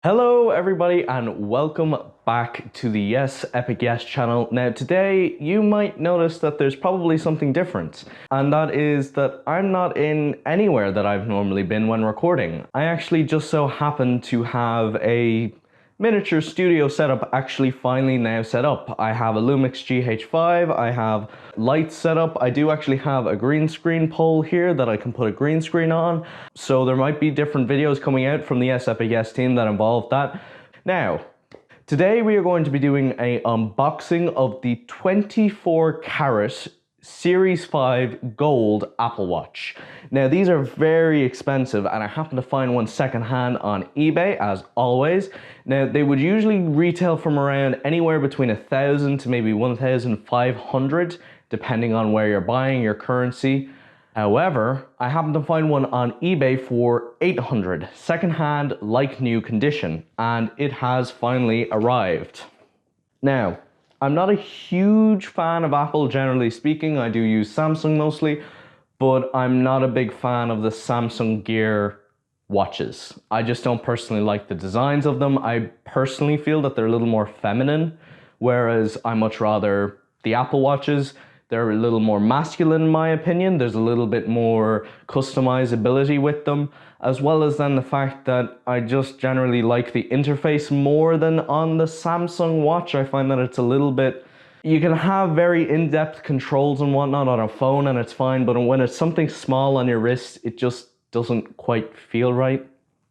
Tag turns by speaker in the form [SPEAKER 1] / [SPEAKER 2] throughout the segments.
[SPEAKER 1] Hello everybody and welcome back to the YesEpicYes channel. Now today you might notice that there's probably something different, and that is that I'm not in anywhere that I've normally been when recording. I actually just so happen to have a miniature studio setup actually finally now set up. I have a Lumix GH5, I have lights set up, I do actually have a green screen pole here that I can put a green screen on, so there might be different videos coming out from the YesEpicYes team that involve that. Now, today we are going to be doing an unboxing of the 24 karat Series 5 Gold Apple Watch. Now these are very expensive and I happened to find one secondhand on eBay as always. Now they would usually retail from around anywhere between 1,000 to maybe 1,500 depending on where you're buying your currency. However, I happened to find one on eBay for 800, secondhand like new condition, and it has finally arrived. Now, I'm not a huge fan of Apple generally speaking. I do use Samsung mostly, but I'm not a big fan of the Samsung Gear watches. I just don't personally like the designs of them. I personally feel that they're a little more feminine, whereas I much rather the Apple watches. They're a little more masculine in my opinion. There's a little bit more customizability with them, as well as then the fact that I just generally like the interface more than on the Samsung watch. I find that it's a little bit, you can have very in-depth controls and whatnot on a phone and it's fine, but when it's something small on your wrist, it just doesn't quite feel right.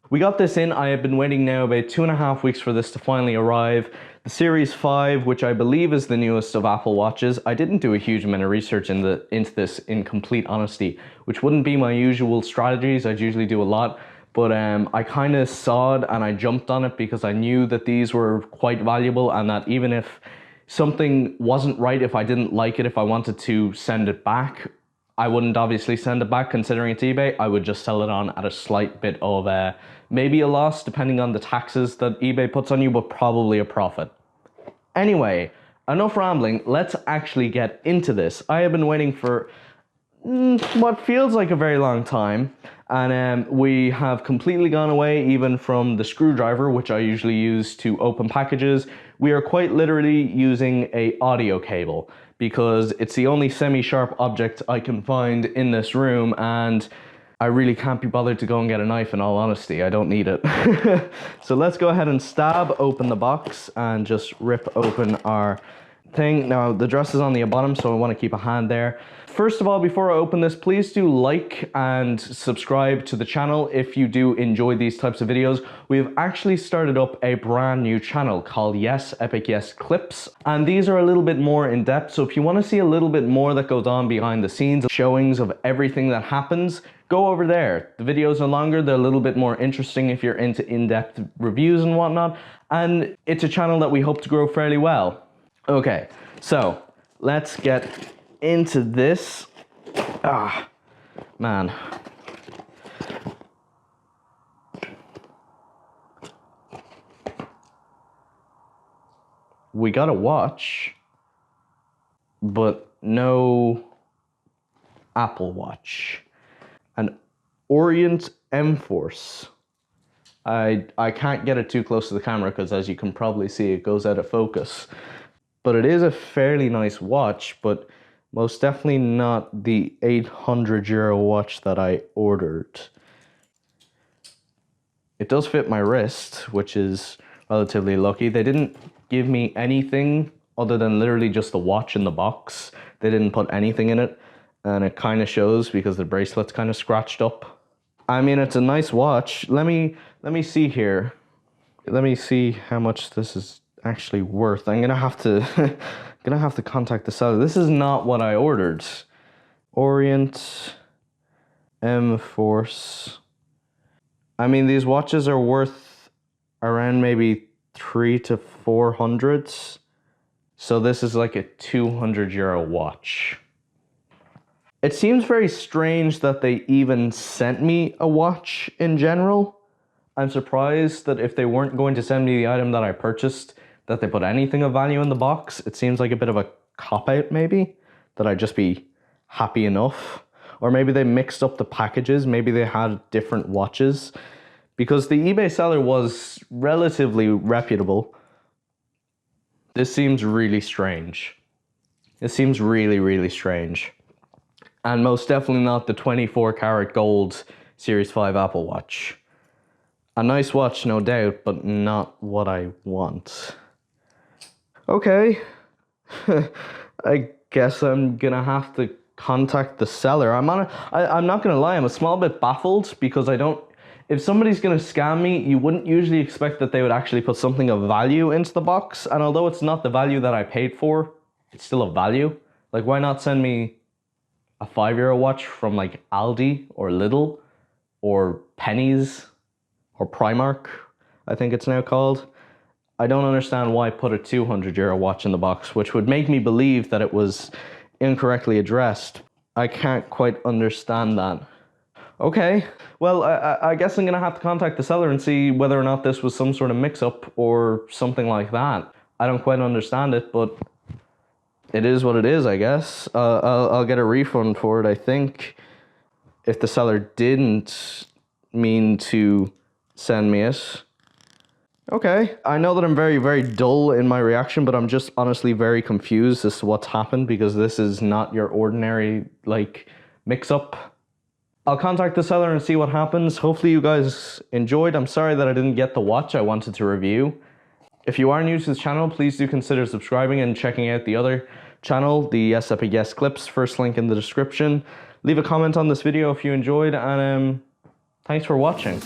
[SPEAKER 1] We got this in, I have been waiting now about 2.5 weeks for this to finally arrive. The Series 5, which I believe is the newest of Apple Watches. I didn't do a huge amount of research into this in complete honesty, which wouldn't be my usual strategies. I usually do a lot, but I kind of saw it and I jumped on it because I knew that these were quite valuable and that even if something wasn't right, if I didn't like it, if I wanted to send it back, I wouldn't obviously send it back considering it's eBay. I would just sell it on at a slight bit of maybe a loss depending on the taxes that eBay puts on you, but probably a profit. Anyway, enough rambling, let's actually get into this. I have been waiting for what feels like a very long time, and we have completely gone away even from the screwdriver, which I usually use to open packages. We are quite literally using an audio cable because it's the only semi-sharp object I can find in this room, and I really can't be bothered to go and get a knife in all honesty. I don't need it. So let's go ahead and stab open the box and just rip open our thing. Now the address is on the bottom, so I want to keep a hand there. First of all, before I open this, please do like and subscribe to the channel if you do enjoy these types of videos. We've actually started up a brand new channel called YesEpicYes Clips, and these are a little bit more in depth. So if you want to see a little bit more that goes on behind the scenes, showings of everything that happens, go over there. The videos are longer, they're a little bit more interesting if you're into in-depth reviews and whatnot, and it's a channel that we hope to grow fairly well. Okay, so let's get into this. Ah, man. We got a watch, but no Apple Watch. An Orient M-Force. I can't get it too close to the camera because as you can probably see it goes out of focus. But it is a fairly nice watch, but most definitely not the 800 euro watch that I ordered. It does fit my wrist, which is relatively lucky. They didn't give me anything other than literally just the watch in the box. They didn't put anything in it, and it kind of shows because the bracelet's kind of scratched up. I mean, it's a nice watch. Let me see here. Let me see how much this is actually worth. I'm gonna have to contact the seller. This is not what I ordered. Orient M-Force. I mean, these watches are worth around maybe 300 to 400. So this is like a 200 euro watch. It seems very strange that they even sent me a watch in general. I'm surprised that if they weren't going to send me the item that I purchased, that they put anything of value in the box. It seems like a bit of a cop-out maybe, that I'd just be happy enough. Or maybe they mixed up the packages, maybe they had different watches, because the eBay seller was relatively reputable. This seems really strange. It seems really, really strange. And most definitely not the 24 karat gold Series 5 Apple Watch. A nice watch, no doubt, but not what I want. Okay. I guess I'm gonna have to contact the seller. I'm not gonna lie, I'm a small bit baffled because if somebody's gonna scam me, you wouldn't usually expect that they would actually put something of value into the box. And although it's not the value that I paid for, it's still a value. Like, why not send me a €5 watch from like Aldi or Lidl or Pennies or Primark, I think it's now called. I don't understand why put a €200 watch in the box, which would make me believe that it was incorrectly addressed. I can't quite understand that. Okay, well, I guess I'm gonna have to contact the seller and see whether or not this was some sort of mix-up or something like that. I don't quite understand it, but it is what it is, I guess. I'll get a refund for it, I think, if the seller didn't mean to send me it. Okay, I know that I'm very, very dull in my reaction, but I'm just honestly very confused as to what's happened because this is not your ordinary, like, mix-up. I'll contact the seller and see what happens. Hopefully you guys enjoyed. I'm sorry that I didn't get the watch I wanted to review. If you are new to this channel, please do consider subscribing and checking out the other channel, the YesEpicYes clips, first link in the description. Leave a comment on this video if you enjoyed, and thanks for watching.